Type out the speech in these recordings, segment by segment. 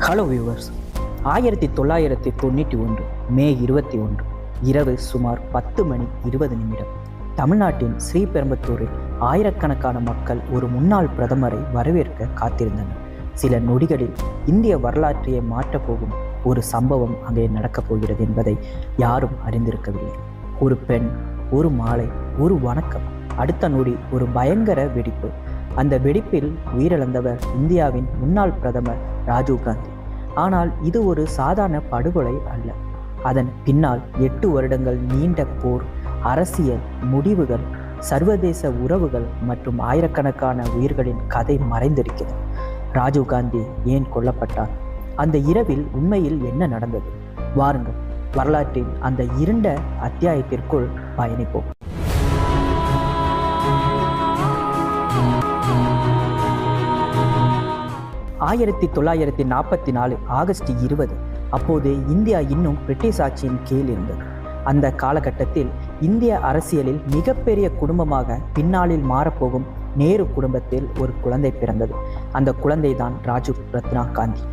Hello viewers, 1991 மே 21 இரவு சுமார் 10:20 தமிழ்நாட்டின் ஸ்ரீபெரும்புத்தூரில் ஆயிரக்கணக்கான மக்கள் ஒரு முன்னாள் பிரதமரை வரவேற்க காத்திருந்தனர். சில நொடிகளில் இந்திய வரலாற்றையே மாற்றப்போகும் ஒரு சம்பவம் அங்கே நடக்கப் போகிறது என்பதை யாரும் அறிந்திருக்கவில்லை. ஒரு பெண், ஒரு மாலை, ஒரு வணக்கம், அடுத்த நொடி ஒரு பயங்கர வெடிப்பு. அந்த வெடிப்பில் உயிரிழந்தவர் இந்தியாவின் முன்னாள் பிரதமர் ராஜீவ் காந்தி. ஆனால் இது ஒரு சாதாரண படுகொலை அல்ல. அதன் பின்னால் 8 வருடங்கள் நீண்ட போர், அரசியல் முடிவுகள், சர்வதேச உறவுகள் மற்றும் ஆயிரக்கணக்கான உயிர்களின் கதை மறைந்திருக்கிறது. ராஜீவ் காந்தி ஏன் கொல்லப்பட்டார்? அந்த இரவில் உண்மையில் என்ன நடந்தது? வாருங்கள், வரலாற்றின் அந்த இருண்ட அத்தியாயத்திற்குள் பயணிப்போம். ஆயிரத்தி 1944 ஆகஸ்ட் 20. அப்போது இந்தியா இன்னும் பிரிட்டிஷ் ஆட்சியின் கீழ் இருந்தது. அந்த காலகட்டத்தில் இந்திய அரசியலில் மிகப்பெரிய குடும்பமாக பின்னாளில் மாறப்போகும் நேரு குடும்பத்தில் ஒரு குழந்தை பிறந்தது. அந்த குழந்தை தான் ராஜீவ் ரத்னா காந்தி.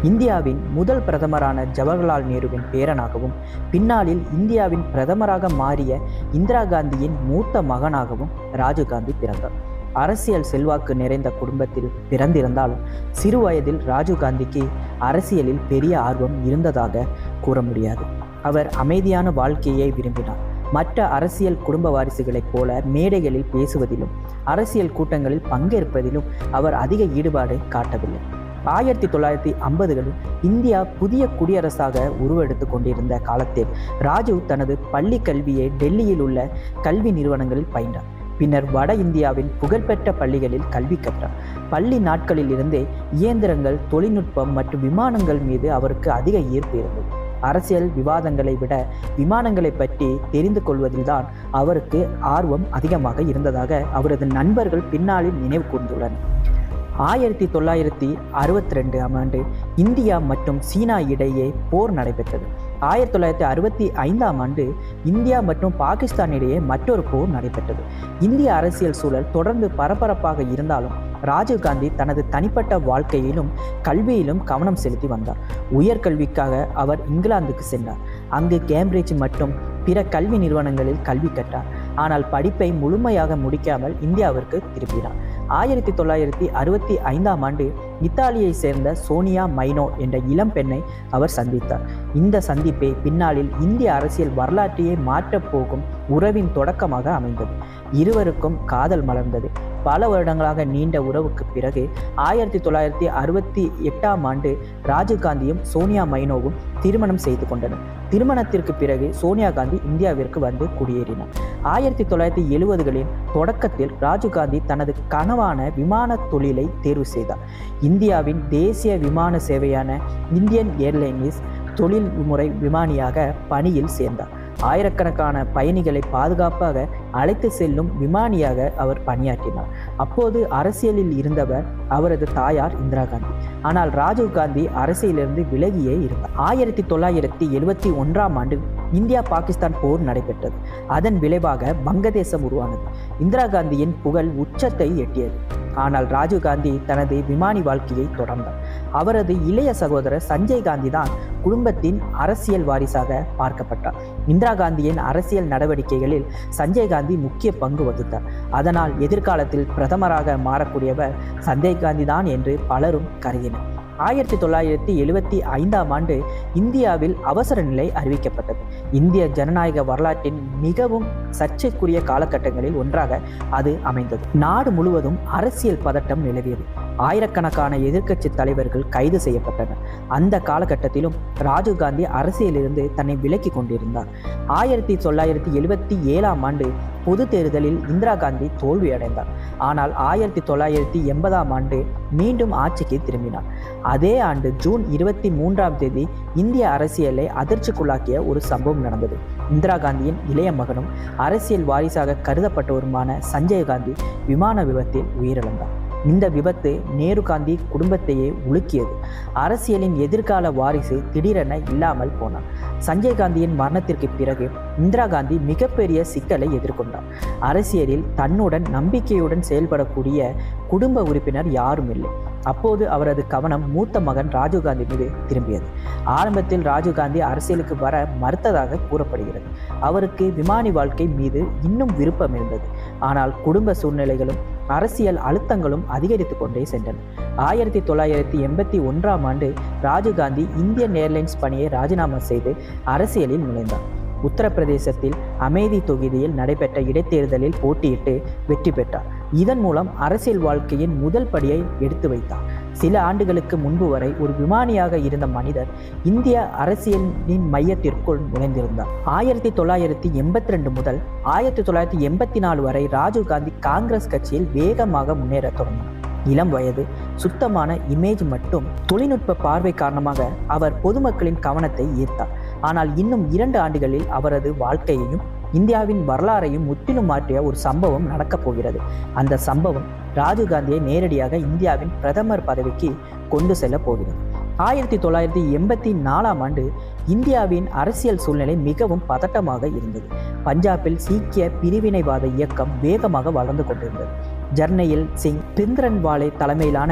இந்தியாவின் முதல் பிரதமரான ஜவஹர்லால் நேருவின் பேரனாகவும் பின்னாளில் இந்தியாவின் பிரதமராக மாறிய இந்திரா காந்தியின் மூத்த மகனாகவும் ராஜீவ் காந்தி பிறந்தார். அரசியல் செல்வாக்கு நிறைந்த குடும்பத்தில் பிறந்திருந்தாலும் சிறு வயதில் ராஜீவ் காந்திக்கு அரசியலில் பெரிய ஆர்வம் இருந்ததாக கூற முடியாது. அவர் அமைதியான வாழ்க்கையை விரும்பினார். மற்ற அரசியல் குடும்ப வாரிசுகளைப் போல மேடைகளில் பேசுவதிலும் அரசியல் கூட்டங்களில் பங்கேற்பதிலும் அவர் அதிக ஈடுபாடு காட்டவில்லை. 1950களில் இந்தியா புதிய குடியரசாக உருவெடுத்து கொண்டிருந்த காலத்தில் ராஜீவ் தனது பள்ளி கல்வியை டெல்லியில் உள்ள கல்வி நிறுவனங்களில் பயின்றார். பின்னர் வட இந்தியாவின் புகழ்பெற்ற பள்ளிகளில் கல்வி கற்றார். பள்ளி நாட்களில் இருந்தே இயந்திரங்கள், தொழில்நுட்பம் மற்றும் விமானங்கள் மீது அவருக்கு அதிக ஈர்ப்பு இருந்தது. அரசியல் விவாதங்களை விட விமானங்களை பற்றி தெரிந்து கொள்வதில்தான் அவருக்கு ஆர்வம் அதிகமாக இருந்ததாக அவரது நண்பர்கள் பின்னாளில் நினைவு கூர்ந்துள்ளனர். 1962ஆம் ஆண்டு இந்தியா மற்றும் சீனா இடையே போர் நடைபெற்றது. 1965ஆம் ஆண்டு இந்தியா மற்றும் பாகிஸ்தான் இடையே மற்றொரு போர் நடைபெற்றது. இந்திய அரசியல் சூழல் தொடர்ந்து பரபரப்பாக இருந்தாலும் ராஜீவ் காந்தி தனது தனிப்பட்ட வாழ்க்கையிலும் கல்வியிலும் கவனம் செலுத்தி வந்தார். உயர்கல்விக்காக அவர் இங்கிலாந்துக்கு சென்றார். அங்கு கேம்பிரிட்ஜ் மற்றும் பிற கல்வி நிறுவனங்களில் கல்வி கற்றார். ஆனால் படிப்பை முழுமையாக முடிக்காமல் இந்தியாவிற்கு திரும்பினார். 1965ஆம் ஆண்டு இத்தாலியை சேர்ந்த சோனியா மைனோ என்ற இளம் பெண்ணை அவர் சந்தித்தார். இந்த சந்திப்பே பின்னாளில் இந்திய அரசியல் வரலாற்றையே மாற்றப் போகும் உறவின் தொடக்கமாக அமைந்தது. இருவருக்கும் காதல் மலர்ந்தது. பல வருடங்களாக நீண்ட உறவுக்கு பிறகு 1968ஆம் ஆண்டு ராஜீவ் காந்தியும் சோனியா மைனோவும் திருமணம் செய்து கொண்டனர். திருமணத்திற்கு பிறகு சோனியா காந்தி இந்தியாவிற்கு வந்து குடியேறினார். 1970களின் தொடக்கத்தில் ராஜீவ் காந்தி தனது கனவான விமான தொழிலை தேர்வு செய்தார். இந்தியாவின் தேசிய விமான சேவையான இந்தியன் ஏர்லைன்ஸ் தொழில்முறை விமானியாக பணியில் சேர்ந்தார். ஆயிரக்கணக்கான பயணிகளை பாதுகாப்பாக அழைத்து செல்லும் விமானியாக அவர் பணியாற்றினார். அப்போது அரசியலில் இருந்தவர் அவரது தாயார் இந்திரா காந்தி. ஆனால் ராஜீவ் காந்தி அரசியலிருந்து விலகியே இருந்தார். 1971ஆம் ஆண்டு இந்தியா பாகிஸ்தான் போர் நடைபெற்றது. அதன் விளைவாக வங்கதேசம் உருவானது. இந்திரா காந்தியின் புகழ் உச்சத்தை எட்டியது. ஆனால் ராஜீவ் காந்தி தனது விமானி வாழ்க்கையை தொடர்ந்தார். அவரது இளைய சகோதரர் சஞ்சய் காந்தி தான் குடும்பத்தின் அரசியல் வாரிசாக பார்க்கப்பட்டார். இந்திரா காந்தியின் அரசியல் நடவடிக்கைகளில் சஞ்சய் காந்தி முக்கிய பங்கு வகித்தார். அதனால் எதிர்காலத்தில் பிரதமராக மாறக்கூடியவர் சஞ்சய் காந்தி தான் என்று பலரும் கருதினர். 1975ஆம் ஆண்டு இந்தியாவில் அவசர நிலை அறிவிக்கப்பட்டது. இந்திய ஜனநாயக வரலாற்றின் மிகவும் சர்ச்சைக்குரிய காலகட்டங்களில் ஒன்றாக அது அமைந்தது. நாடு முழுவதும் அரசியல் பதட்டம் நிலவியது. ஆயிரக்கணக்கான எதிர்க்கட்சி தலைவர்கள் கைது செய்யப்பட்டனர். அந்த காலகட்டத்திலும் ராஜீவ் காந்தி அரசியலிருந்து தன்னை விலக்கி கொண்டிருந்தார். 1977ஆம் ஆண்டு பொது தேர்தலில் இந்திரா காந்தி தோல்வியடைந்தார். ஆனால் 1980ஆம் ஆண்டு மீண்டும் ஆட்சிக்கு திரும்பினார். அதே ஆண்டு ஜூன் 23ஆம் தேதி இந்திய அரசியலை அதிர்ச்சிக்குள்ளாக்கிய ஒரு சம்பவம் நடந்தது. இந்திரா காந்தியின் இளைய மகனும் அரசியல் வாரிசாக கருதப்பட்டவருமான சஞ்சய் காந்தி விமான விபத்தில் உயிரிழந்தார். இந்த விபத்து நேரு காந்தி குடும்பத்தையே உலுக்கியது. அரசியலின் எதிர்கால வாரிசு திடீரென இல்லாமல் போனார். சஞ்சய் காந்தியின் மரணத்திற்கு பிறகு இந்திரா காந்தி மிகப்பெரிய சிக்கலை எதிர்கொண்டார். அரசியலில் தன்னுடன் நம்பிக்கையுடன் செயல்படக்கூடிய குடும்ப உறுப்பினர் யாரும் இல்லை. அப்போது அவரது கவனம் மூத்த மகன் ராஜீவ்காந்தி மீது திரும்பியது. ஆரம்பத்தில் ராஜீவ்காந்தி அரசியலுக்கு வர மறுத்ததாக கூறப்படுகிறது. அவருக்கு விமானி வாழ்க்கை மீது இன்னும் விருப்பம் இருந்தது. ஆனால் குடும்ப சூழ்நிலைகளும் அரசியல் அழுத்தங்களும் அதிகரித்து கொண்டே சென்றன. 1981ஆம் ஆண்டு ராஜீவ்காந்தி இந்தியன் ஏர்லைன்ஸ் பணியை ராஜினாமா செய்து அரசியலில் நுழைந்தார். உத்தரப்பிரதேசத்தில் அமேதி தொகுதியில் நடைபெற்ற இடைத்தேர்தலில் போட்டியிட்டு வெற்றி பெற்றார். இதன் மூலம் அரசியல் வாழ்க்கையின் முதல் படியை எடுத்து வைத்தார். சில ஆண்டுகளுக்கு முன்பு வரை ஒரு விமானியாக இருந்த மனிதர் இந்திய அரசியலின் மையத்திற்குள் நுழைந்திருந்தார். 1982 முதல் 1984 வரை ராஜீவ்காந்தி காங்கிரஸ் கட்சியில் வேகமாக முன்னேற தொடங்கினார். இளம் வயது, சுத்தமான இமேஜ் மற்றும் தொழில்நுட்ப பார்வை காரணமாக அவர் பொதுமக்களின் கவனத்தை ஈர்த்தார். ஆனால் இன்னும் 2 ஆண்டுகளில் அவரது வாழ்க்கையையும் இந்தியாவின் வரலாறையும் முற்றிலும் மாற்றிய ஒரு சம்பவம் நடக்கப் போகிறது. அந்த சம்பவம் ராஜீவ்காந்தியை நேரடியாக இந்தியாவின் பிரதமர் பதவிக்கு கொண்டு செல்ல போகிறது. 1984ஆம் ஆண்டு இந்தியாவின் அரசியல் சூழ்நிலை மிகவும் பதட்டமாக இருந்தது. பஞ்சாபில் சீக்கிய பிரிவினைவாத இயக்கம் வேகமாக வளர்ந்து கொண்டிருந்தது. ஜர்னைல் சிங், பிந்திரன்வாலே தலைமையிலான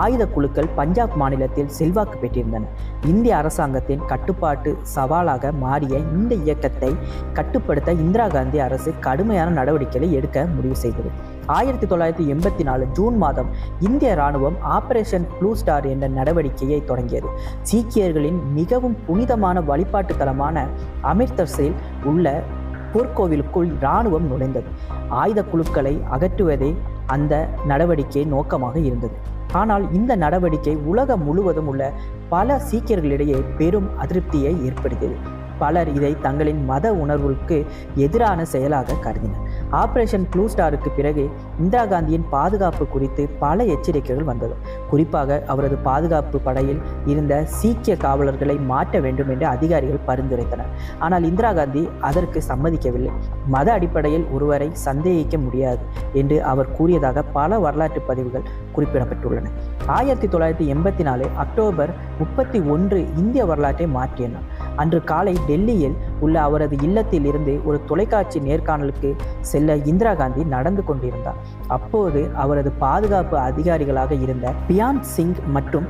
ஆயுத குழுக்கள் பஞ்சாப் மாநிலத்தில் செல்வாக்கு பெற்றிருந்தன. இந்திய அரசாங்கத்தின் கட்டுப்பாட்டு சவாலாக மாறிய இந்த இயக்கத்தை கட்டுப்படுத்த இந்திரா காந்தி அரசு கடுமையான நடவடிக்கைகளை எடுக்க முடிவு செய்தது. 1984 ஜூன் மாதம் இந்திய இராணுவம் ஆபரேஷன் ப்ளூ ஸ்டார் என்ற நடவடிக்கையை தொடங்கியது. சீக்கியர்களின் மிகவும் புனிதமான வழிபாட்டு தலமான அமிர்தசரில் உள்ள பொற்கோவிலுக்குள் இராணுவம் நுழைந்தது. ஆயுத குழுக்களை அகற்றுவதே அந்த நடவடிக்கை நோக்கமாக இருந்தது. ஆனால் இந்த நடவடிக்கை உலகம் முழுவதும் உள்ள பல சீக்கியர்களிடையே பெரும் அதிருப்தியை ஏற்படுத்தியது. பலர் இதை தங்களின் மத உணர்வுக்கு எதிரான செயலாக கருதினர். ஆபரேஷன் ப்ளூ ஸ்டாருக்கு பிறகு இந்திரா காந்தியின் பாதுகாப்பு குறித்து பல எச்சரிக்கைகள் வந்தது. குறிப்பாக அவரது பாதுகாப்பு படையில் இருந்த சீக்கிய காவலர்களை மாற்ற வேண்டும் என்று அதிகாரிகள் பரிந்துரைத்தனர். ஆனால் இந்திரா காந்தி அதற்கு சம்மதிக்கவில்லை. மத அடிப்படையில் ஒருவரை சந்தேகிக்க முடியாது என்று அவர் கூறியதாக பல வரலாற்று பதிவுகள் குறிப்பிடப்பட்டுள்ளன. 1984 அக்டோபர் 31 இந்திய வரலாற்றை மாற்றியன. அன்று காலை டெல்லியில் உள்ள அவரது இல்லத்தில் இருந்து ஒரு தொலைக்காட்சி நேர்காணலுக்கு செல்ல இந்திரா காந்தி நடந்து கொண்டிருந்தார். அப்போது அவரது பாதுகாப்பு அதிகாரிகளாக இருந்த பியான் சிங் மற்றும்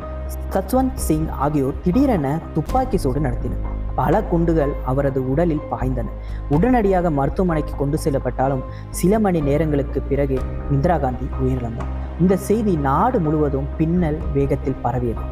சத்வந்த் சிங் ஆகியோர் திடீரென துப்பாக்கி சூடு நடத்தினர். பல குண்டுகள் அவரது உடலில் பாய்ந்தன. உடனடியாக மருத்துவமனைக்கு கொண்டு செல்லப்பட்டாலும் சில மணி நேரங்களுக்கு பிறகு இந்திரா காந்தி உயிரிழந்தார். இந்த செய்தி நாடு முழுவதும் பின்னல் வேகத்தில் பரவியது.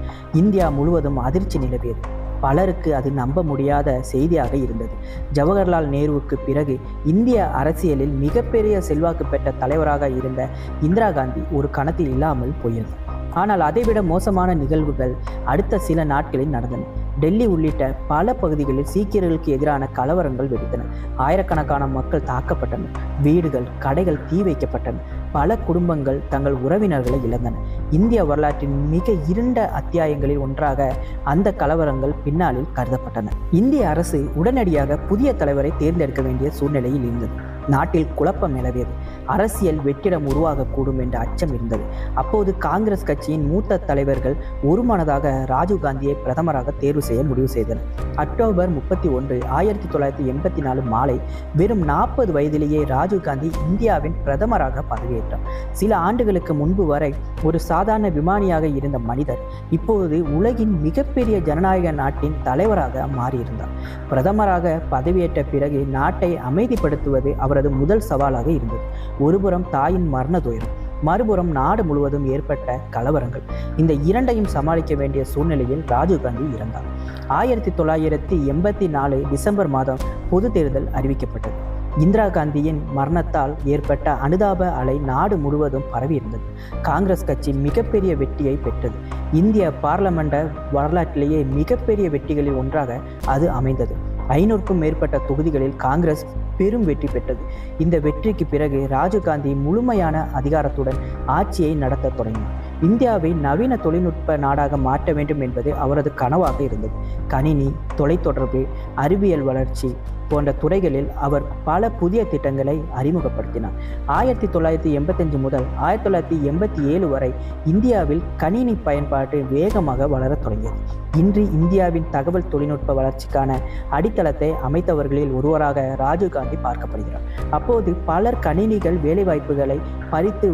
இந்தியா முழுவதும் அதிர்ச்சி நிலவியது. பலருக்கு அது நம்ப முடியாத செய்தியாக இருந்தது. ஜவஹர்லால் நேருவுக்கு பிறகு இந்திய அரசியலில் மிகப்பெரிய செல்வாக்கு பெற்ற தலைவராக இருந்த இந்திரா காந்தி ஒரு கணத்தில் இல்லாமல் போயிருந்தார். ஆனால் அதைவிட மோசமான நிகழ்வுகள் அடுத்த சில நாட்களில் நடந்தன. டெல்லி உள்ளிட்ட பல பகுதிகளில் சீக்கியர்களுக்கு எதிரான கலவரங்கள் வெடித்தன. ஆயிரக்கணக்கான மக்கள் தாக்கப்பட்டனர். வீடுகள், கடைகள் தீ வைக்கப்பட்டன. பல குடும்பங்கள் தங்கள் உறவினர்களை இழந்தன. இந்திய வரலாற்றின் மிக இருண்ட அத்தியாயங்களில் ஒன்றாக அந்த கலவரங்கள் பின்னாளில் கருதப்பட்டன. இந்திய அரசு உடனடியாக புதிய தலைவரை தேர்ந்தெடுக்க வேண்டிய சூழ்நிலையில் இருந்தது. நாட்டில் குழப்பம் நிலவியது. அரசியல் வெற்றிடம் உருவாகக்கூடும் என்ற அச்சம் இருந்தது. அப்போது காங்கிரஸ் கட்சியின் மூத்த தலைவர்கள் ஒருமனதாக ராஜீவ்காந்தியை பிரதமராக தேர்வு செய்ய முடிவு செய்தனர். அக்டோபர் 31, 1984 மாலை வெறும் 40 வயதிலேயே ராஜீவ்காந்தி இந்தியாவின் பிரதமராக பதவியேற்றார். சில ஆண்டுகளுக்கு முன்பு வரை ஒரு சாதாரண விமானியாக இருந்த மனிதர் இப்போது உலகின் மிகப்பெரிய ஜனநாயக நாட்டின் தலைவராக மாறியிருந்தார். பிரதமராக பதவியேற்ற பிறகு நாட்டை அமைதிப்படுத்துவது அவரது முதல் சவாலாக இருந்தது. ஒருபுறம் தாயின் மரண துயரம், மறுபுறம் நாடு முழுவதும் ஏற்பட்ட கலவரங்கள். இந்த இரண்டையும் சமாளிக்க வேண்டிய சூழ்நிலையில் ராஜீவ்காந்தி இறந்தார். 1984 டிசம்பர் மாதம் பொது தேர்தல் அறிவிக்கப்பட்டது. இந்திரா காந்தியின் மரணத்தால் ஏற்பட்ட அனுதாப அலை நாடு முழுவதும் பரவியிருந்தது. காங்கிரஸ் கட்சி மிகப்பெரிய வெற்றியை பெற்றது. இந்திய பார்லமெண்ட் வரலாற்றிலேயே மிகப்பெரிய வெற்றிகளில் ஒன்றாக அது அமைந்தது. 500க்கும் மேற்பட்ட தொகுதிகளில் காங்கிரஸ் பெரும் வெற்றி பெற்றது. இந்த வெற்றிக்கு பிறகு ராஜீவ்காந்தி முழுமையான அதிகாரத்துடன் ஆட்சியை நடத்த தொடங்கினார். இந்தியாவை நவீன தொழில்நுட்ப நாடாக மாற்ற வேண்டும் என்பது அவரது கனவாக இருந்தது. கணினி, தொலைத்தொடர்பு, அறிவியல் வளர்ச்சி போன்ற துறைகளில் அவர் பல புதிய திட்டங்களை அறிமுகப்படுத்தினார். 1985 முதல் 1987 வரை இந்தியாவில் கணினி பயன்பாடு வேகமாக வளரத் தொடங்கியது. இன்று இந்தியாவின் தகவல் தொழில்நுட்ப வளர்ச்சிக்கான அடித்தளத்தை அமைத்தவர்களில் ஒருவராக ராஜீவ்காந்தி பார்க்கப்படுகிறார். அப்போது பலர் கணினிகள் வேலைவாய்ப்புகளை பறித்து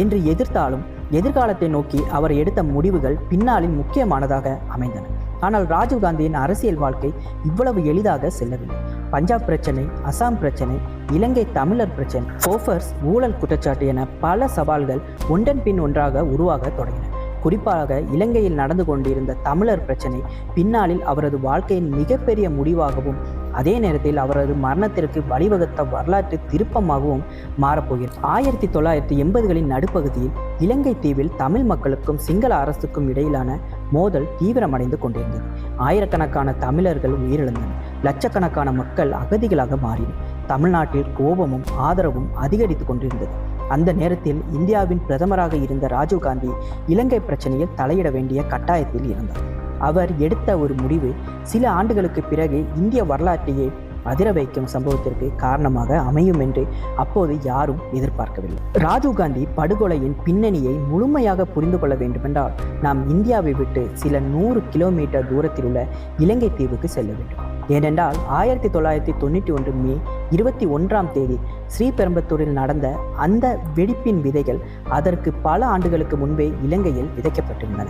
என்று எதிர்த்தாலும் எதிர்காலத்தை நோக்கி அவர் எடுத்த முடிவுகள் பின்னாளில் முக்கியமானதாக அமைந்தன. ஆனால் ராஜீவ்காந்தியின் அரசியல் வாழ்க்கை இவ்வளவு எளிதாக செல்லவில்லை. பஞ்சாப் பிரச்சனை, அசாம் பிரச்சனை, இலங்கை தமிழர் பிரச்சனை, போஃபர்ஸ் ஊழல் குற்றச்சாட்டு என பல சவால்கள் ஒன்றன் பின் ஒன்றாக உருவாக தொடங்கின. குறிப்பாக இலங்கையில் நடந்து கொண்டிருந்த தமிழர் பிரச்சனை பின்னாளில் அவரது வாழ்க்கையின் மிகப்பெரிய முடிவாகவும் அதே நேரத்தில் அவரது மரணத்திற்கு வழிவகுத்த வரலாற்று திருப்பமாகவும் மாறப்போகிறது. 1980களின் நடுப்பகுதியில் இலங்கை தீவில் தமிழ் மக்களுக்கும் சிங்கள அரசுக்கும் இடையிலான மோதல் தீவிரமடைந்து கொண்டிருந்தது. ஆயிரக்கணக்கான தமிழர்கள் உயிரிழந்தனர். லட்சக்கணக்கான மக்கள் அகதிகளாக மாறினர். தமிழ்நாட்டில் கோபமும் ஆதரவும் அதிகரித்து கொண்டிருந்தது. அந்த நேரத்தில் இந்தியாவின் பிரதமராக இருந்த ராஜீவ்காந்தி இலங்கை பிரச்சனையில் தலையிட வேண்டிய கட்டாயத்தில் இருந்தார். அவர் எடுத்த ஒரு முடிவு சில ஆண்டுகளுக்கு பிறகு இந்திய வரலாற்றையே அதிர வைக்கும் சம்பவத்திற்கு காரணமாக அமையும் என்று அப்போது யாரும் எதிர்பார்க்கவில்லை. ராஜீவ்காந்தி படுகொலையின் பின்னணியை முழுமையாக புரிந்து கொள்ள வேண்டுமென்றால் நாம் இந்தியாவை விட்டு சில 100 கிலோமீட்டர் தூரத்தில் உள்ள இலங்கை தீவுக்கு செல்ல வேண்டும். ஏனென்றால் 1991 மே 21 ஸ்ரீபெரும்புத்தூரில் நடந்த அந்த வெடிப்பின் விதைகள் அதற்கு பல ஆண்டுகளுக்கு முன்பே இலங்கையில் விதைக்கப்பட்டிருந்தன.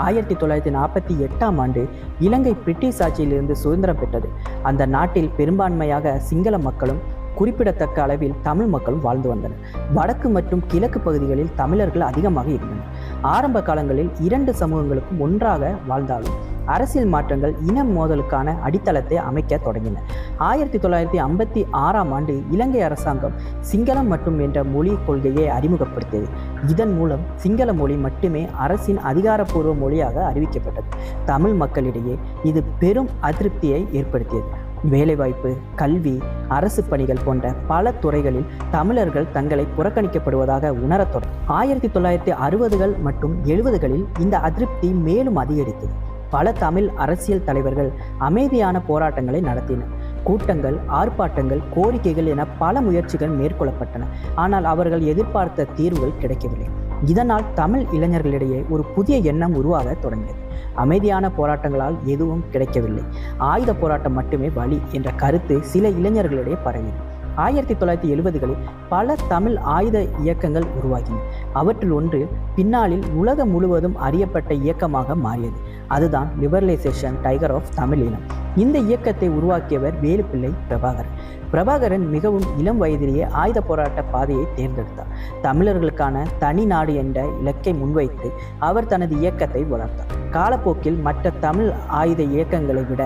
1948 இலங்கை பிரிட்டிஷ் ஆட்சியிலிருந்து சுதந்திரம் பெற்றது. அந்த நாட்டில் பெரும்பான்மையாக சிங்கள மக்களும் குறிப்பிடத்தக்க அளவில் தமிழ் மக்களும் வாழ்ந்து வந்தனர். வடக்கு மற்றும் கிழக்கு பகுதிகளில் தமிழர்கள் அதிகமாக இருந்தனர். ஆரம்ப காலங்களில் 2 சமூகங்களுக்கும் ஒன்றாக வாழ்ந்தாலும் அரசியல் மாற்றங்கள் இன மோதலுக்கான அடித்தளத்தை அமைக்க தொடங்கின. 1956 இலங்கை அரசாங்கம் சிங்களம் மற்றும் என்ற மொழி கொள்கையை அறிமுகப்படுத்தியது. இதன் மூலம் சிங்கள மொழி மட்டுமே அரசின் அதிகாரப்பூர்வ மொழியாக அறிவிக்கப்பட்டது. தமிழ் மக்களிடையே இது பெரும் அதிருப்தியை ஏற்படுத்தியது. வேலைவாய்ப்பு, கல்வி, அரசு பணிகள் போன்ற பல துறைகளில் தமிழர்கள் தங்களை புறக்கணிக்கப்படுவதாக உணரத் தொடங்கி 1960கள் மற்றும் 70களில் இந்த அதிருப்தி மேலும் அதிகரித்தது. பல தமிழ் அரசியல் தலைவர்கள் அமைதியான போராட்டங்களை நடத்தினர். கூட்டங்கள், ஆர்ப்பாட்டங்கள், கோரிக்கைகள் என பல முயற்சிகள் மேற்கொள்ளப்பட்டன. ஆனால் அவர்கள் எதிர்பார்த்த தீர்வுகள் கிடைக்கவில்லை. இதனால் தமிழ் இளைஞர்களிடையே ஒரு புதிய எண்ணம் உருவாக தொடங்கியது. அமைதியான போராட்டங்களால் எதுவும் கிடைக்கவில்லை, ஆயுத போராட்டம் மட்டுமே வழி என்ற கருத்து சில இளைஞர்களிடையே பரவியது. 1970களில் பல தமிழ் ஆயுத இயக்கங்கள் உருவாகின. அவற்றில் ஒன்று பின்னாளில் உலகம் முழுவதும் அறியப்பட்ட இயக்கமாக மாறியது. அதுதான் லிபரலைசேஷன் டைகர் ஆஃப் தமிழ் இனம். இந்த இயக்கத்தை உருவாக்கியவர் வேலுப்பிள்ளை பிரபாகரன். பிரபாகரன் மிகவும் இளம் வயதிலேயே ஆயுத போராட்ட பாதையை தேர்ந்தெடுத்தார். தமிழர்களுக்கான தனி நாடு என்ற இலக்கை முன்வைத்து அவர் தனது இயக்கத்தை வளர்த்தார். காலப்போக்கில் மற்ற தமிழ் ஆயுத இயக்கங்களை விட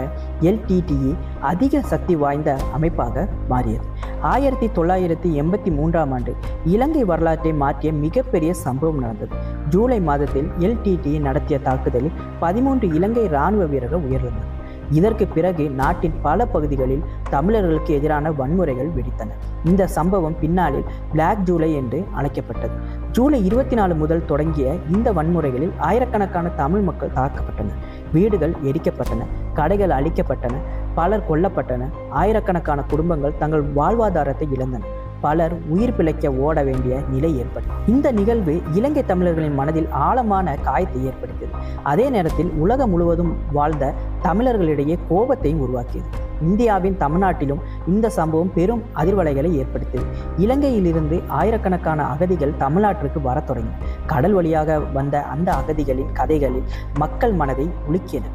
LTTE அதிக சக்தி வாய்ந்த அமைப்பாக மாறியது. 1983 இலங்கை வரலாற்றை மாற்றிய மிகப்பெரிய சம்பவம் நடந்தது. ஜூலை மாதத்தில் LTTE நடத்திய தாக்குதலில் 13 இலங்கை இராணுவ வீரர்கள் உயிரிழந்தனர். இதற்கு பிறகு நாட்டின் பல பகுதிகளில் தமிழர்களுக்கு எதிரான வன்முறைகள் வெடித்தன. இந்த சம்பவம் பின்னாளில் பிளாக் ஜூலை என்று அழைக்கப்பட்டது. ஜூலை 24 முதல் தொடங்கிய இந்த வன்முறைகளில் ஆயிரக்கணக்கான தமிழ் மக்கள் தாக்கப்பட்டனர். வீடுகள் எரிக்கப்பட்டன, கடைகள் அழிக்கப்பட்டன, பலர் கொல்லப்பட்டனர். ஆயிரக்கணக்கான குடும்பங்கள் தங்கள் வாழ்வாதாரத்தை இழந்தன. பலர் உயிர் பிழைக்க ஓட வேண்டிய நிலை ஏற்பட்டது. இந்த நிகழ்வு இலங்கை தமிழர்களின் மனதில் ஆழமான காயத்தை ஏற்படுத்தியது. அதே நேரத்தில் உலகம் முழுவதும் வாழ்ந்த தமிழர்களிடையே கோபத்தையும் உருவாக்கியது. இந்தியாவின் தமிழ்நாட்டிலும் இந்த சம்பவம் பெரும் அதிர்வலைகளை ஏற்படுத்தியது. இலங்கையிலிருந்து ஆயிரக்கணக்கான அகதிகள் தமிழ்நாட்டிற்கு வர தொடங்கினர். கடல் வழியாக வந்த அந்த அகதிகளின் கதைகளில் மக்கள் மனதை உலுக்கியன.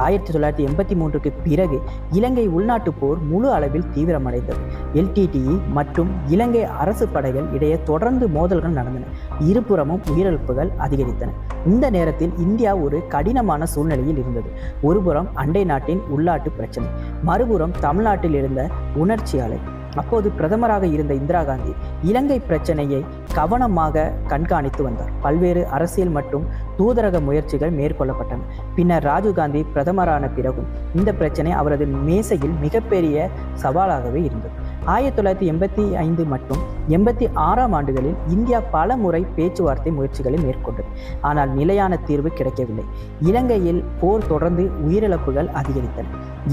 1983 பிறகு இலங்கை உள்நாட்டு போர் முழு அளவில் தீவிரமடைந்தது. LTTE மற்றும் இலங்கை அரசு படைகள் இடையே தொடர்ந்து மோதல்கள் நடந்தன. இருபுறமும் உயிரிழப்புகள் அதிகரித்தன. இந்த நேரத்தில் இந்தியா ஒரு கடினமான சூழ்நிலையில் இருந்தது. ஒருபுறம் அண்டை நாட்டின் உள்நாட்டு பிரச்சனை, மறுபுறம் தமிழ்நாட்டில் இருந்த உணர்ச்சி அலை. அப்போது பிரதமராக இருந்த இந்திரா காந்தி இலங்கை பிரச்சனையை கவனமாக கண்காணித்து வந்தார். பல்வேறு அரசியல் மற்றும் தூதரக முயற்சிகள் மேற்கொள்ளப்பட்டன. பின்னர் ராஜீவ்காந்தி பிரதமரான பிறகும் இந்த பிரச்சனை அவரது மேசையில் மிகப்பெரிய சவாலாகவே இருந்தது. 1985 மற்றும் 86 ஆண்டுகளில் இந்தியா பல முறை பேச்சுவார்த்தை முயற்சிகளை மேற்கொண்டது. ஆனால் நிலையான தீர்வு கிடைக்கவில்லை. இலங்கையில் போர் தொடர்ந்து உயிரிழப்புகள் அதிகரித்தன.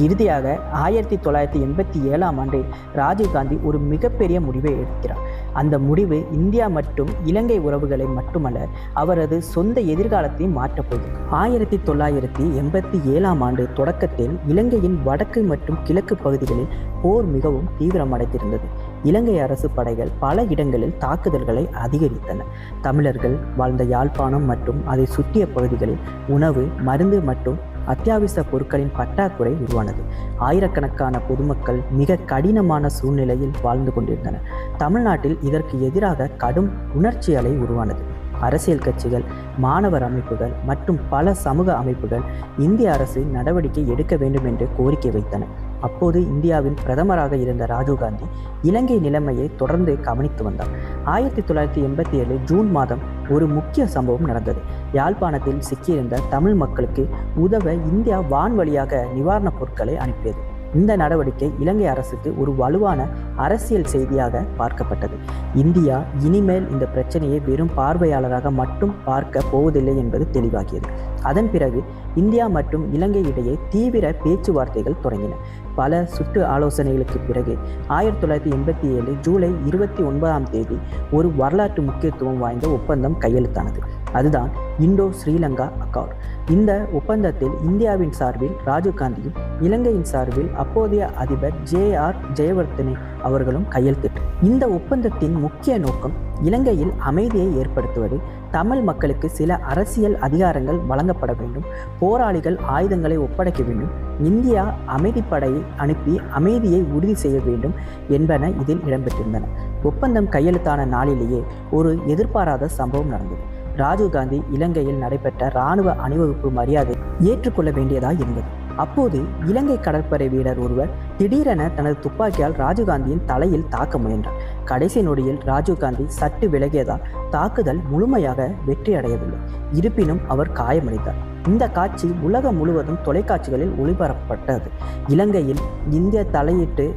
இறுதியாக 1987 ஆண்டில் ராஜீவ்காந்தி ஒரு மிகப்பெரிய முடிவை எடுக்கிறார். அந்த முடிவு இந்தியா மற்றும் இலங்கை உறவுகளை மட்டுமல்ல, அவரது சொந்த எதிர்காலத்தையும் மாற்றப்போகுது. 1987 ஆண்டு தொடக்கத்தில் இலங்கையின் வடக்கு மற்றும் கிழக்கு பகுதிகளில் போர் மிகவும் தீவிரமடைந்திருந்தது. இலங்கை அரசு படைகள் பல இடங்களில் தாக்குதல்களை அதிகரித்தன. தமிழர்கள் வாழ்ந்த யாழ்ப்பாணம் மற்றும் அதை சுற்றிய பகுதிகளில் உணவு, மருந்து மற்றும் அத்தியாவசிய பொருட்களின் பற்றாக்குறை உருவானது. ஆயிரக்கணக்கான பொதுமக்கள் மிக கடினமான சூழ்நிலையில் வாழ்ந்து கொண்டிருந்தனர். தமிழ்நாட்டில் இதற்கு எதிராக கடும் உணர்ச்சி அலை உருவானது. அரசியல் கட்சிகள், மாணவர் அமைப்புகள் மற்றும் பல சமூக அமைப்புகள் இந்திய அரசு நடவடிக்கை எடுக்க வேண்டும் என்று கோரிக்கை வைத்தன. அப்போது இந்தியாவின் பிரதமராக இருந்த ராஜீவ்காந்தி இலங்கை நிலைமையை தொடர்ந்து கவனித்து வந்தார். 1987 ஜூன் மாதம் ஒரு முக்கிய சம்பவம் நடந்தது. யாழ்ப்பாணத்தில் சிக்கியிருந்த தமிழ் மக்களுக்கு உதவ இந்தியா வான்வழியாக நிவாரணப் பொருட்களை அனுப்பியது. இந்த நடவடிக்கை இலங்கை அரசுக்கு ஒரு வலுவான அரசியல் செய்தியாக பார்க்கப்பட்டது. இந்தியா இனிமேல் இந்த பிரச்சனையை வெறும் பார்வையாளராக மட்டும் பார்க்க போவதில்லை என்பது தெளிவாகியது. அதன் பிறகு இந்தியா மற்றும் இலங்கை இடையே தீவிர பேச்சுவார்த்தைகள் தொடங்கின. பல சுற்று ஆலோசனைகளுக்கு பிறகு 1987 ஜூலை 29 ஒரு வரலாற்று முக்கியத்துவம் வாய்ந்த ஒப்பந்தம் கையெழுத்தானது. அதுதான் இந்தோ ஸ்ரீலங்கா அக்கார்ட். இந்த ஒப்பந்தத்தில் இந்தியாவின் சார்பில் ராஜீவ்காந்தியும் இலங்கையின் சார்பில் அப்போதைய அதிபர் JR ஜெயவர்தனே அவர்களும் கையெழுத்திட்டார். இந்த ஒப்பந்தத்தின் முக்கிய நோக்கம் இலங்கையில் அமைதியை ஏற்படுத்துவது, தமிழ் மக்களுக்கு சில அரசியல் அதிகாரங்கள் வழங்கப்பட வேண்டும், போராளிகள் ஆயுதங்களை ஒப்படைக்க வேண்டும், இந்தியா அமைதிப்படையை அனுப்பி அமைதியை உறுதி செய்ய வேண்டும் என்பன இதில் இடம்பெற்றிருந்தன. ஒப்பந்தம் கையெழுத்தான நாளிலேயே ஒரு எதிர்பாராத சம்பவம் நடந்தது. ராஜீவ்காந்தி இலங்கையில் நடைபெற்ற இராணுவ அணிவகுப்பு மரியாதை ஏற்றுக்கொள்ள வேண்டியதாக இருந்தது. அப்போது இலங்கை கடற்படை வீரர் ஒருவர் திடீரென தனது துப்பாக்கியால் ராஜீவ்காந்தியின் தலையில் தாக்க முயன்றார். கடைசி நொடியில் ராஜீவ்காந்தி சற்று விலகியதால் தாக்குதல் முழுமையாக வெற்றி அடையவில்லை. இருப்பினும் அவர் காயமடைந்தார். இந்த காட்சி உலகம் முழுவதும் தொலைக்காட்சிகளில் ஒளிபரப்பப்பட்டது. இலங்கையில் இந்திய தலையிட்டு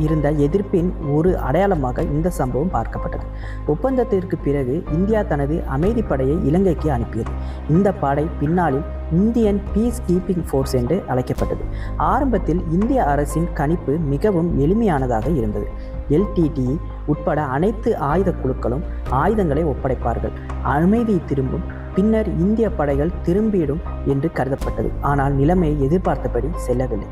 இருந்த எதிர்ப்பின் ஒரு அடையாளமாக இந்த சம்பவம் பார்க்கப்பட்டது. ஒப்பந்தத்திற்கு பிறகு இந்தியா தனது அமைதிப்படையை இலங்கைக்கு அனுப்பியது. இந்த படை பின்னாளில் இந்தியன் பீஸ் கீப்பிங் ஃபோர்ஸ் என்று அழைக்கப்பட்டது. ஆரம்பத்தில் இந்திய அரசின் கணிப்பு மிகவும் எளிமையானதாக இருந்தது. LTTE உட்பட அனைத்து ஆயுத குழுக்களும் ஆயுதங்களை ஒப்படைப்பார்கள், அமைதி திரும்பும், பின்னர் இந்திய படைகள் திரும்பிடும் என்று கருதப்பட்டது. ஆனால் நிலைமை எதிர்பார்த்தபடி செல்லவில்லை.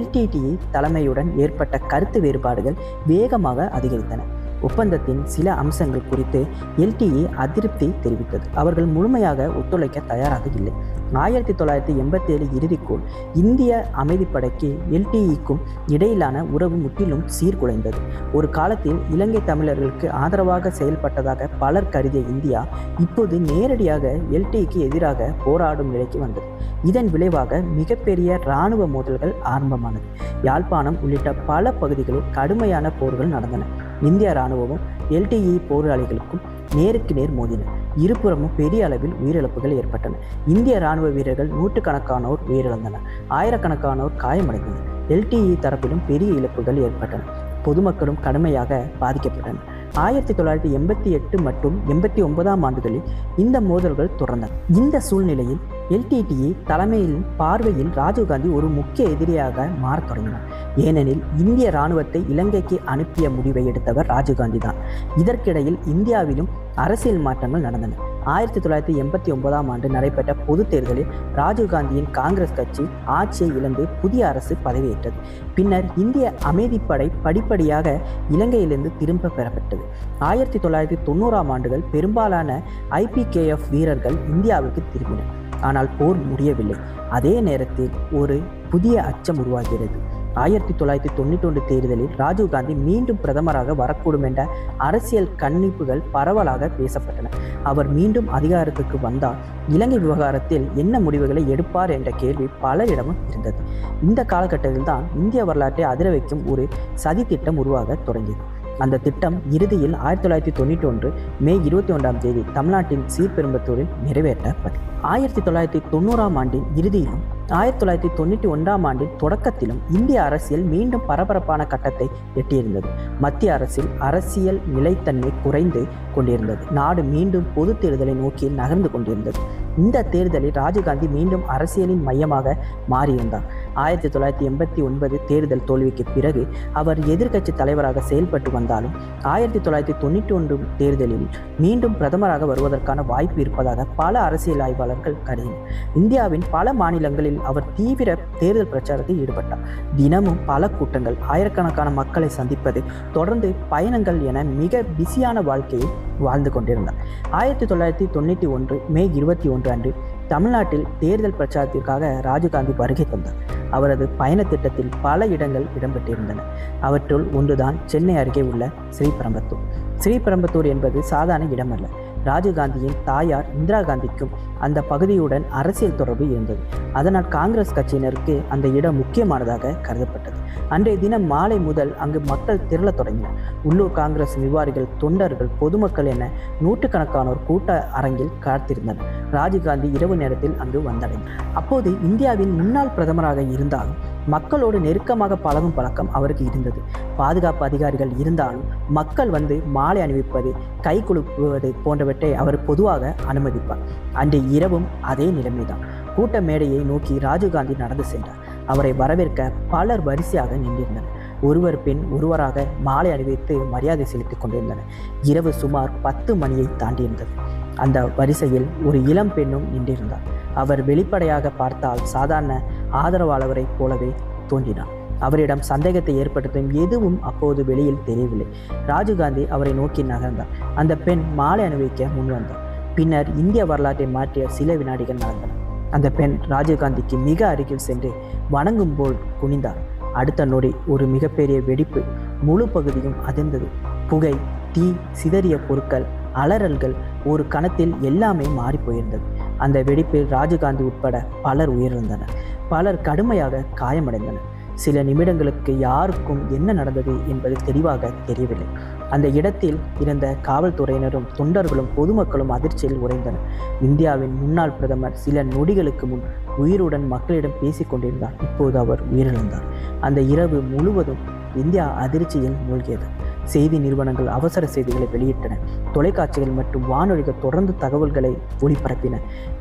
LTTE தலைமையுடன் ஏற்பட்ட கருத்து வேறுபாடுகள் வேகமாக அதிகரித்தன. ஒப்பந்தத்தின் சில அம்சங்கள் குறித்து LTTE அதிருப்தி தெரிவித்தது. அவர்கள் முழுமையாக ஒத்துழைக்க தயாராக இல்லை. 1987 இறுதிக்குள் இந்திய அமைதிப்படைக்கு LTTEக்கும் இடையிலான உறவு முற்றிலும் சீர்குலைந்தது. ஒரு காலத்தில் இலங்கை தமிழர்களுக்கு ஆதரவாக செயல்பட்டதாக பலர் கருதிய இந்தியா இப்போது நேரடியாக LTTEக்கு எதிராக போராடும் நிலைக்கு வந்தது. இதன் விளைவாக மிகப்பெரிய இராணுவ மோதல்கள் ஆரம்பமானது. யாழ்ப்பாணம் உள்ளிட்ட பல பகுதிகளில் கடுமையான போர்கள் நடந்தன. இந்திய இராணுவமும் LTTE போராளிகளுக்கும் நேருக்கு நேர் மோதின. இருபுறமும் பெரிய அளவில் உயிரிழப்புகள் ஏற்பட்டன. இந்திய இராணுவ வீரர்கள் நூற்றுக்கணக்கானோர் உயிரிழந்தனர், ஆயிரக்கணக்கானோர் காயமடைந்தனர். LTTE தரப்பிலும் பெரிய இழப்புகள் ஏற்பட்டன. பொதுமக்களும் கடுமையாக பாதிக்கப்பட்டனர். 1988 மற்றும் 89 ஆண்டுகளில் இந்த மோதல்கள் தொடர்ந்தன. இந்த சூழ்நிலையில் LTTE தலைமையில் பார்வையில் ராஜீவ்காந்தி ஒரு முக்கிய எதிரியாக மாறத் தொடங்கினார். ஏனெனில் இந்திய இராணுவத்தை இலங்கைக்கு அனுப்பிய முடிவை எடுத்தவர் ராஜீவ்காந்தி தான். இதற்கிடையில் இந்தியாவிலும் அரசியல் மாற்றங்கள் நடந்தன. 1989 ஆண்டு நடைபெற்ற பொது தேர்தலில் ராஜீவ்காந்தியின் காங்கிரஸ் கட்சி ஆட்சியை இழந்து புதிய அரசு பதவியேற்றது. பின்னர் இந்திய அமைதிப்படை படிப்படியாக இலங்கையிலிருந்து திரும்ப பெறப்பட்டது. 1990 ஆண்டுகள் பெரும்பாலான IPKF வீரர்கள் இந்தியாவுக்கு திரும்பினர். ஆனால் போர் முடியவில்லை. அதே நேரத்தில் ஒரு புதிய அச்சம் உருவாகிறது. 1991 தேர்தலில் ராஜீவ்காந்தி மீண்டும் பிரதமராக வரக்கூடும் என்ற அரசியல் கணிப்புகள் பரவலாக பேசப்பட்டன. அவர் மீண்டும் அதிகாரத்துக்கு வந்தால் இலங்கை விவகாரத்தில் என்ன முடிவுகளை எடுப்பார் என்ற கேள்வி பலரிடமும் இருந்தது. இந்த காலகட்டத்தில் தான் இந்திய வரலாற்றை அதிர வைக்கும் ஒரு சதி திட்டம் உருவாக தொடங்கியது. அந்த திட்டம் இறுதியில் 1991 மே 21 தமிழ்நாட்டின் ஸ்ரீபெரும்புதூரில் நிறைவேற்றப்பட்டது. 1990 ஆண்டின் இறுதியிலும் 1991 தொடக்கத்திலும் இந்திய அரசியல் மீண்டும் பரபரப்பான கட்டத்தை எட்டியிருந்தது. மத்திய அரசியல் நிலைத்தன்மை குறைந்து கொண்டிருந்தது. நாடு மீண்டும் பொது தேர்தலை நோக்கி நகர்ந்து கொண்டிருந்தது. இந்த தேர்தலில் ராஜீவ்காந்தி மீண்டும் அரசியலின் மையமாக மாறியிருந்தார். 1989 தேர்தல் தோல்விக்கு பிறகு அவர் எதிர்க்கட்சி தலைவராக செயல்பட்டு வந்தாலும் 1991 தேர்தலில் மீண்டும் பிரதமராக வருவதற்கான வாய்ப்பு இருப்பதாக பல அரசியல் ஆய்வாளர்கள் கருதினர். இந்தியாவின் பல மாநிலங்களில் அவர் தீவிர தேர்தல் பிரச்சாரத்தில் ஈடுபட்டார். தினமும் பல கூட்டங்கள், ஆயிரக்கணக்கான மக்களை சந்திப்பது, தொடர்ந்து பயணங்கள் என மிக பிஸியான வாழ்க்கையை வாழ்ந்து கொண்டிருந்தார். 1991 மே 21 அன்று தமிழ்நாட்டில் தேர்தல் பிரச்சாரத்திற்காக ராஜீவ்காந்தி வருகை தந்தார். அவரது பயண திட்டத்தில் பல இடங்கள் இடம்பெற்றிருந்தன. அவற்றுள் ஒன்றுதான் சென்னை அருகே உள்ள ஸ்ரீபெரும்புதூர். ஸ்ரீபெரும்புதூர் என்பது சாதாரண இடமல்ல. ராஜீவ்காந்தியின் தாயார் இந்திரா காந்திக்கும் அந்த பகுதியுடன் அரசியல் தொடர்பு இருந்தது. அதனால் காங்கிரஸ் கட்சியினருக்கு அந்த இடம் முக்கியமானதாக கருதப்பட்டது. அன்றைய தினம் மாலை முதல் அங்கு மக்கள் திரளத் தொடங்கினர். உள்ளூர் காங்கிரஸ் நிர்வாகிகள், தொண்டர்கள், பொதுமக்கள் என நூற்றுக்கணக்கானோர் கூட்ட அரங்கில் காத்திருந்தனர். ராஜீவ்காந்தி இரவு நேரத்தில் அங்கு வந்தடைந்தார். அப்போது இந்தியாவின் முன்னாள் பிரதமராக இருந்தாலும் மக்களோடு நெருக்கமாக பழகும் பழக்கம் அவருக்கு இருந்தது. பாதுகாப்பு அதிகாரிகள் இருந்தாலும் மக்கள் வந்து மாலை அணிவிப்பது, கை குலுக்குவது போன்றவற்றை அவர் பொதுவாக அனுமதிப்பார். அன்றைய இரவும் அதே நிலைமைதான். கூட்ட மேடையை நோக்கி ராஜீவ்காந்தி நடந்து சென்றார். அவரை வரவேற்க பலர் வரிசையாக நின்றிருந்தனர். ஒருவர் பின் ஒருவராக மாலை அணிவித்து மரியாதை செலுத்திக் கொண்டிருந்தனர். இரவு சுமார் 10 மணியை தாண்டியிருந்தது. அந்த வரிசையில் ஒரு இளம் பெண்ணும் நின்றிருந்தார். அவர் வெளிப்படையாக பார்த்தால் சாதாரண ஆதரவாளரைப் போலவே தோன்றினார். அவரிடம் சந்தேகத்தை ஏற்படுத்தும் எதுவும் அப்போது வெளியில் தெரியவில்லை. ராஜீவ்காந்தி அவரை நோக்கி நகர்ந்தார். அந்த பெண் மாலை அணிவிக்க முன்வந்தார். பின்னர் இந்திய வரலாற்றை மாற்றிய சில வினாடிகள் நடந்தன. அந்த பெண் ராஜீவ்காந்திக்கு மிக அருகில் சென்று வணங்கும் போல் குனிந்தார். அடுத்த நொடி ஒரு மிகப்பெரிய வெடிப்பு. முழு பகுதியும் அதிர்ந்தது. புகை, தீ, சிதறிய பொருட்கள், அலறல்கள், ஒரு கணத்தில் எல்லாமே மாறி போயிருந்தது. அந்த வெடிப்பில் ராஜீவ்காந்தி உட்பட பலர் உயிரிழந்தனர். பலர் கடுமையாக காயமடைந்தனர். சில நிமிடங்களுக்கு யாருக்கும் என்ன நடந்தது என்பது தெளிவாக தெரியவில்லை. அந்த இடத்தில் இருந்த காவல்துறையினரும் தொண்டர்களும் பொதுமக்களும் அதிர்ச்சியில் உறைந்தனர். இந்தியாவின் முன்னாள் பிரதமர் சில நொடிகளுக்கு முன் உயிருடன் மக்களிடம் பேசிக் கொண்டிருந்தார். இப்போது அவர் உயிரிழந்தார். அந்த இரவு முழுவதும் இந்தியா அதிர்ச்சியில் மூழ்கியது. செய்தி நிறுவனங்கள் அவசர செய்திகளை வெளியிட்டன. தொலைக்காட்சிகள் மற்றும் வானொலிகள் தொடர்ந்து தகவல்களை ஒளிபரப்பின.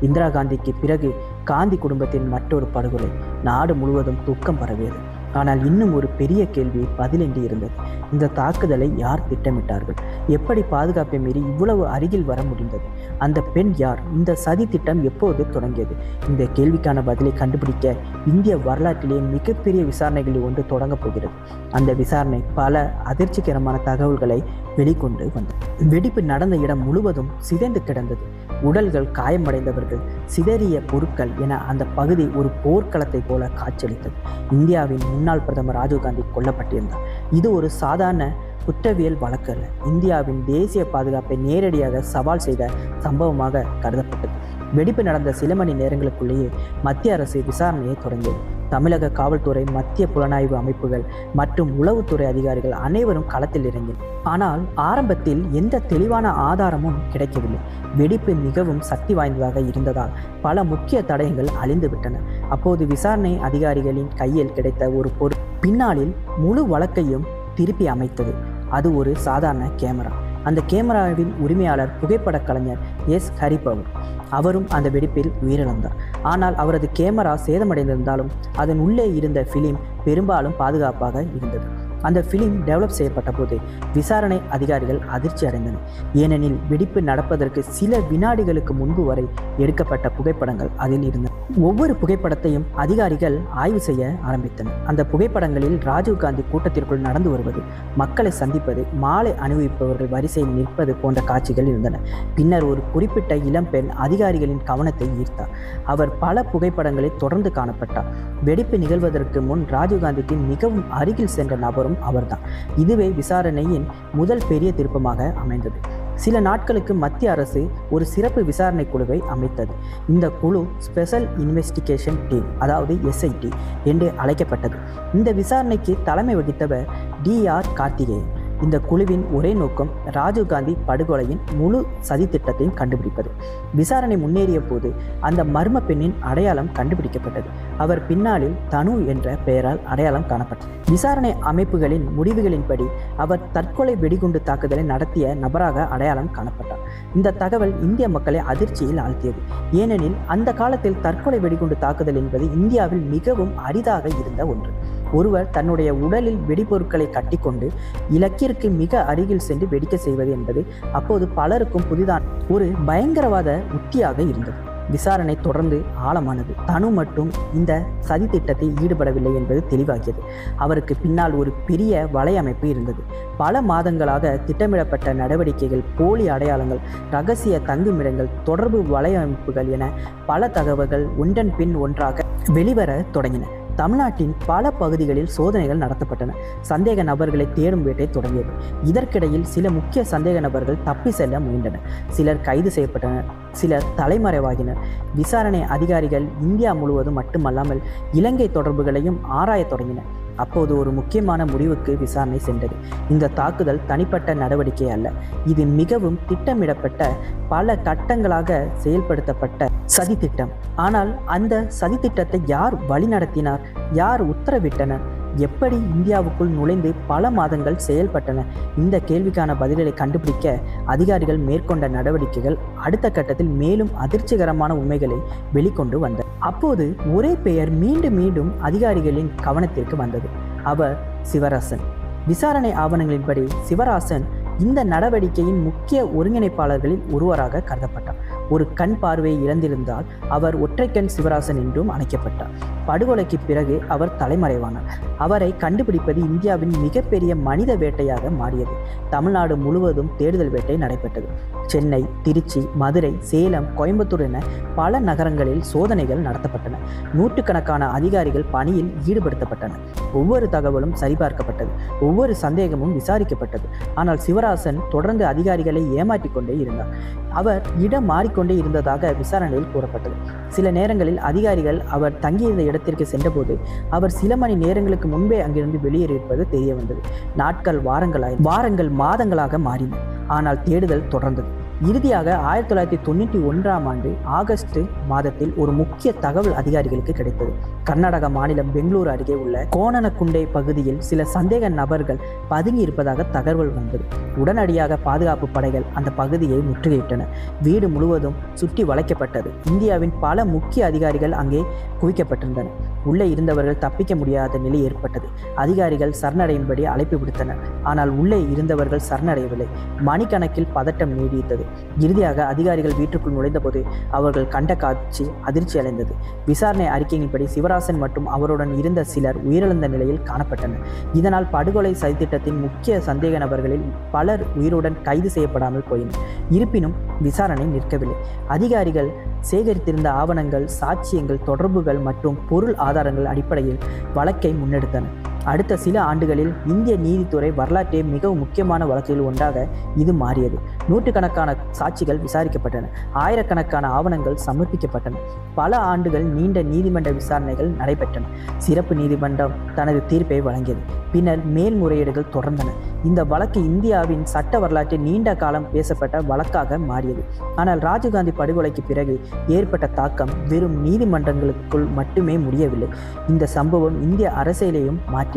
இந்திரா காந்திக்கு பிறகு காந்தி குடும்பத்தின் மற்றொரு படுகொலை. நாடு முழுவதும் துக்கம் பரவியது. ஆனால் இன்னும் ஒரு பெரிய கேள்வி பதிலின்றி இருந்தது. இந்த தாக்குதலை யார் திட்டமிட்டார்கள்? எப்படி பாதுகாப்பை மீறி இவ்வளவு அருகில் வர முடிந்தது? அந்த பெண் யார்? இந்த சதி திட்டம் எப்போது தொடங்கியது? இந்த கேள்விக்கான பதிலை கண்டுபிடிக்க இந்திய வரலாற்றிலேயே மிகப்பெரிய விசாரணைகளில் ஒன்று தொடங்கப் போகிறது. அந்த விசாரணை பல அதிர்ச்சிகரமான தகவல்களை வெளிக்கொண்டு வந்தது. வெடிப்பு நடந்த இடம் முழுவதும் சிதைந்து கிடந்தது. உடல்கள், காயமடைந்தவர்கள், சிதறிய பொருட்கள் என அந்த பகுதி ஒரு போர்க்களத்தை போல காட்சியளித்தது. இந்தியாவின் முன்னாள் பிரதமர் ராஜீவ்காந்தி கொல்லப்பட்டிருந்தார். இது ஒரு சாதாரண குற்றவியல் வழக்கு அல்ல. இந்தியாவின் தேசிய பாதுகாப்பை நேரடியாக சவால் செய்த சம்பவமாக கருதப்பட்டது. வெடிப்பு நடந்த சில மணி நேரங்களுக்குள்ளேயே மத்திய அரசு விசாரணையை தொடங்கியது. தமிழக காவல்துறை, மத்திய புலனாய்வு அமைப்புகள் மற்றும் உளவுத்துறை அதிகாரிகள் அனைவரும் களத்தில் இறங்கினர். ஆனால் ஆரம்பத்தில் எந்த தெளிவான ஆதாரமும் கிடைக்கவில்லை. வெடிப்பு மிகவும் சக்தி வாய்ந்ததாக இருந்ததால் பல முக்கிய தடயங்கள் அழிந்துவிட்டன. அப்போது விசாரணை அதிகாரிகளின் கையில் கிடைத்த ஒரு பொருள் பின்னாளில் முழு வழக்கையும் திருப்பி அமைத்தது. அது ஒரு சாதாரண கேமரா. அந்த கேமராவின் உரிமையாளர் புகைப்பட கலைஞர் எஸ். ஹரிபவர். அவரும் அந்த வெடிப்பில் உயிரிழந்தார். ஆனால் அவரது கேமரா சேதமடைந்திருந்தாலும் அதன் உள்ளே இருந்த ஃபிலிம் பெரும்பாலும் பாதுகாப்பாக இருந்தது. அந்த ஃபிலிம் டெவலப் செய்யப்பட்ட போது விசாரணை அதிகாரிகள் அதிர்ச்சி அடைந்தனர். ஏனெனில் வெடிப்பு நடப்பதற்கு சில வினாடிகளுக்கு முன்பு வரை எடுக்கப்பட்ட புகைப்படங்கள் அதில் இருந்தன. ஒவ்வொரு புகைப்படத்தையும் அதிகாரிகள் ஆய்வு செய்ய ஆரம்பித்தனர். அந்த புகைப்படங்களில் ராஜீவ்காந்தி கூட்டத்திற்குள் நடந்து வருவது, மக்களை சந்திப்பது, மாலை அணிவிப்பவர்கள் வரிசையில் நிற்பது போன்ற காட்சிகள் இருந்தன. பின்னர் ஒரு குறிப்பிட்ட இளம்பெண் அதிகாரிகளின் கவனத்தை ஈர்த்தார். அவர் பல புகைப்படங்களில் தொடர்ந்து காணப்பட்டார். வெடிப்பு நிகழ்வதற்கு முன் ராஜீவ்காந்திக்கு மிகவும் அருகில் சென்ற நபரும் அவர்தான். இதுவே விசாரணையின் முதல் பெரிய திருப்பமாக அமைந்தது. சில நாட்களுக்கு மத்திய அரசு ஒரு சிறப்பு விசாரணை குழுவை அமைத்தது. இந்த குழு ஸ்பெஷல் இன்வெஸ்டிகேஷன் டீம், அதாவது SIT என்று அழைக்கப்பட்டது. இந்த விசாரணைக்கு தலைமை வகித்தவர் DR கார்த்திகேயன். இந்த குழுவின் ஒரே நோக்கம் ராஜீவ்காந்தி படுகொலையின் முழு சதி திட்டத்தையும் கண்டுபிடிப்பது. விசாரணை முன்னேறிய போது அந்த மர்ம பெண்ணின் அடையாளம் கண்டுபிடிக்கப்பட்டது. அவர் பின்னாளில் தனு என்ற பெயரால் அடையாளம் காணப்பட்டார். விசாரணை அமைப்புகளின் முடிவுகளின்படி அவர் தற்கொலை வெடிகுண்டு தாக்குதலை நடத்திய நபராக அடையாளம் காணப்பட்டார். இந்த தகவல் இந்திய மக்களை அதிர்ச்சியில் ஆழ்த்தியது. ஏனெனில் அந்த காலத்தில் தற்கொலை வெடிகுண்டு தாக்குதல் என்பது இந்தியாவில் மிகவும் அரிதாக இருந்த ஒன்று. ஒருவர் தன்னுடைய உடலில் வெடிபொருட்களை கட்டிக்கொண்டு இலக்கிற்கு மிக அருகில் சென்று வெடிக்க செய்வது என்பது அப்போது பலருக்கும் புதிதான ஒரு பயங்கரவாத உத்தியாக இருந்தது. விசாரணை தொடர்ந்து ஆழமானது. தனு மட்டும் இந்த சதி திட்டத்தில் ஈடுபடவில்லை என்பது தெளிவாகியது. அவருக்கு பின்னால் ஒரு பெரிய வலையமைப்பு இருந்தது. பல மாதங்களாக திட்டமிடப்பட்ட நடவடிக்கைகள், போலி அடையாளங்கள், இரகசிய தங்குமிடங்கள், தொடர்பு வலையமைப்புகள் என பல தகவல்கள் ஒன்றன் பின் ஒன்றாக வெளிவர தொடங்கின. தமிழ்நாட்டின் பல பகுதிகளில் சோதனைகள் நடத்தப்பட்டன. சந்தேக நபர்களை தேடும் வேட்டை தொடங்கியது. இதற்கிடையில் சில முக்கிய சந்தேக நபர்கள் தப்பி செல்ல முயன்றனர். சிலர் கைது செய்யப்பட்டனர், சிலர் தலைமறைவாகினர். விசாரணை அதிகாரிகள் இந்தியா முழுவதும் மட்டுமல்லாமல் இலங்கை தொடர்புகளையும் ஆராய தொடங்கினர். அப்போது ஒரு முக்கியமான முடிவுக்கு விசாரணை சென்றது. இந்த தாக்குதல் தனிப்பட்ட நடவடிக்கை அல்ல, இது மிகவும் திட்டமிடப்பட்ட, பல கட்டங்களாக செயல்படுத்தப்பட்ட சதி திட்டம். ஆனால் அந்த சதி திட்டத்தை யார் வழிநடத்தினார்? யார் உத்தரவிட்டனர்? எப்படி இந்தியாவுக்குள் நுழைந்து பல மாதங்கள் செயல்பட்டன? இந்த கேள்விக்கான பதில்களை கண்டுபிடிக்க அதிகாரிகள் மேற்கொண்ட நடவடிக்கைகள் அடுத்த கட்டத்தில் மேலும் அதிர்ச்சிகரமான உண்மைகளை வெளிக்கொண்டு வந்தது. அப்போது ஒரே பெயர் மீண்டும் மீண்டும் அதிகாரிகளின் கவனத்திற்கு வந்தது. அவர் சிவராசன். விசாரணை ஆவணங்களின்படி சிவராசன் இந்த நடவடிக்கையின் முக்கிய ஒருங்கிணைப்பாளர்களில் ஒருவராக கருதப்பட்டார். ஒரு கண் பார்வையை இழந்திருந்தால் அவர் ஒற்றைக்கண் சிவராசன் என்றும் அழைக்கப்பட்டார். படுகொலைக்கு பிறகு அவர் தலைமறைவானார். அவரை கண்டுபிடிப்பது இந்தியாவின் மிகப்பெரிய மனித வேட்டையாக மாறியது. தமிழ்நாடு முழுவதும் தேடுதல் வேட்டை நடைபெற்றது. சென்னை, திருச்சி, மதுரை, சேலம், கோயம்புத்தூர் என பல நகரங்களில் சோதனைகள் நடத்தப்பட்டன. நூற்றுக்கணக்கான அதிகாரிகள் பணியில் ஈடுபடுத்தப்பட்டனர். ஒவ்வொரு தகவலும் சரிபார்க்கப்பட்டது, ஒவ்வொரு சந்தேகமும் விசாரிக்கப்பட்டது. ஆனால் சிவராசன் தொடர்ந்து அதிகாரிகளை ஏமாற்றிக் கொண்டே இருந்தார். அவர் இடம் மாறிக்கொண்டே இருந்ததாக விசாரணையில் கூறப்பட்டது. சில நேரங்களில் அதிகாரிகள் அவர் தங்கியிருந்த இடத்திற்கு சென்றபோது அவர் சில மணி நேரங்களுக்கு முன்பே அங்கிருந்து வெளியேறியிருப்பது தெரிய வந்தது. நாட்கள் வாரங்கள் மாதங்களாக மாறின. ஆனால் தேடுதல் தொடர்ந்தது. இறுதியாக 1991ஆம் ஆண்டு ஆகஸ்ட் மாதத்தில் ஒரு முக்கிய தகவல் அதிகாரிகளுக்கு கிடைத்தது. கர்நாடக மாநிலம் பெங்களூரு அருகே உள்ள கோணனக்குண்டை பகுதியில் சில சந்தேக நபர்கள் பதுங்கி இருப்பதாக தகவல் வந்தது. உடனடியாக பாதுகாப்பு படைகள் அந்த பகுதியை முற்றுகையிட்டன. வீடு முழுவதும் சுற்றி வளைக்கப்பட்டது. இந்தியாவின் பல முக்கிய அதிகாரிகள் அங்கே குவிக்கப்பட்டிருந்தனர். உள்ளே இருந்தவர்கள் தப்பிக்க முடியாத நிலை ஏற்பட்டது. அதிகாரிகள் சரணடையும்படி அழைப்பு விடுத்தனர். ஆனால் உள்ளே இருந்தவர்கள் சரணடையவில்லை. மணிக்கணக்கில் பதட்டம் நீடித்தது. இறுதியாக அதிகாரிகள் வீட்டுக்குள் நுழைந்தபோது அவர்கள் கண்ட காட்சி அதிர்ச்சி அடைந்தது. விசாரணை அறிக்கையின்படி சிவராசன் மற்றும் அவருடன் இருந்த சிலர் உயிரிழந்த நிலையில் காணப்பட்டனர். இதனால் படுகொலை சதித்திட்டத்தின் முக்கிய சந்தேக நபர்களில் பலர் உயிருடன் கைது செய்யப்படாமல் போயினர். இருப்பினும் விசாரணை நிற்கவில்லை. அதிகாரிகள் சேகரித்திருந்த ஆவணங்கள், சாட்சியங்கள், தொடர்புகள் மற்றும் பொருள் ஆதாரங்கள் அடிப்படையில் வழக்கை முன்னெடுத்தனர். அடுத்த சில ஆண்டுகளில் இந்திய நீதித்துறை வரலாற்றே மிகவும் முக்கியமான வழக்குகளில் ஒன்றாக இது மாறியது. நூற்றுக்கணக்கான சாட்சிகள் விசாரிக்கப்பட்டன. ஆயிரக்கணக்கான ஆவணங்கள் சமர்ப்பிக்கப்பட்டன. பல ஆண்டுகள் நீண்ட நீதிமன்ற விசாரணைகள் நடைபெற்றன. சிறப்பு நீதிமன்றம் தனது தீர்ப்பை வழங்கியது. பின்னர் மேல்முறையீடுகள் தொடர்ந்தன. இந்த வழக்கு இந்தியாவின் சட்ட வரலாற்றில் நீண்ட காலம் பேசப்பட்ட வழக்காக மாறியது. ஆனால் ராஜீவ்காந்தி படுகொலைக்கு பிறகு ஏற்பட்ட தாக்கம் வெறும் நீதிமன்றங்களுக்குள் மட்டுமே முடியவில்லை. இந்த சம்பவம் இந்திய அரசியலையும் மாற்றியது,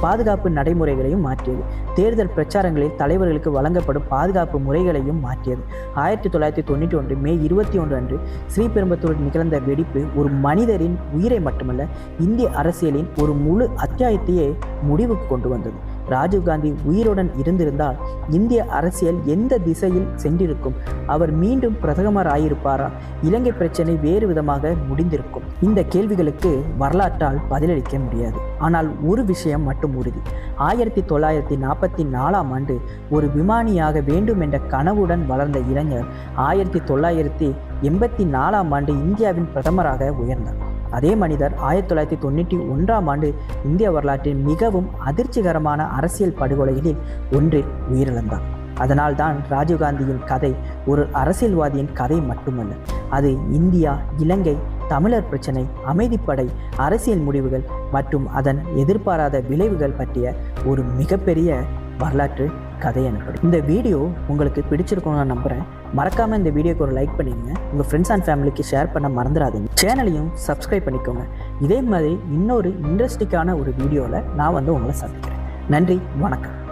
பாதுகாப்பு நடைமுறைகளையும் மாற்றியது, தேர்தல் பிரச்சாரங்களில் தலைவர்களுக்கு வழங்கப்படும் பாதுகாப்பு முறைகளையும் மாற்றியது. 1991 மே 21 அன்று ஸ்ரீபெரும்புத்தூரில் நிகழ்ந்த வெடிப்பு ஒரு மனிதரின் உயிரை மட்டுமல்ல, இந்திய அரசியலின் ஒரு முழு அத்தியாயத்தையே முடிவுக்கு கொண்டு வந்தது. ராஜீவ்காந்தி உயிருடன் இருந்திருந்தால் இந்திய அரசியல் எந்த திசையில் சென்றிருக்கும்? அவர் மீண்டும் பிரதமர் ஆயிருப்பாரா? இலங்கை பிரச்சனை வேறு விதமாக முடிந்திருக்கும். இந்த கேள்விகளுக்கு வரலாற்றால் பதிலளிக்க முடியாது. ஆனால் ஒரு விஷயம் மட்டும் உறுதி. 1944ஆம் ஆண்டு ஒரு விமானியாக வேண்டும் என்ற கனவுடன் வளர்ந்த இளைஞர் 1984ஆம் ஆண்டு இந்தியாவின் பிரதமராக உயர்ந்தார். அதே மனிதர் 1991ஆம் ஆண்டு இந்திய வரலாற்றில் மிகவும் அதிர்ச்சிகரமான அரசியல் படுகொலைகளில் ஒன்றில் உயிரிழந்தார். அதனால்தான் ராஜீவ்காந்தியின் கதை ஒரு அரசியல்வாதியின் கதை மட்டுமல்ல, அது இந்தியா, இலங்கை, தமிழர் பிரச்சனை, அமைதிப்படை, அரசியல் முடிவுகள் மற்றும் அதன் எதிர்பாராத விளைவுகள் பற்றிய ஒரு மிகப்பெரிய வரலாற்று கதை எனப்படும். இந்த வீடியோ உங்களுக்கு பிடிச்சிருக்கும்னு நான் நம்புகிறேன். மறக்காமல் இந்த வீடியோக்கு ஒரு லைக் பண்ணிடுங்க. உங்கள் ஃப்ரெண்ட்ஸ் அண்ட் ஃபேமிலிக்கு ஷேர் பண்ண மறந்துடாதீங்க. சேனலையும் சப்ஸ்கிரைப் பண்ணிக்கோங்க. இதே மாதிரி இன்னொரு இன்ட்ரெஸ்டிங்கான ஒரு வீடியோவில் நான் உங்களை சந்திக்கிறேன். நன்றி, வணக்கம்.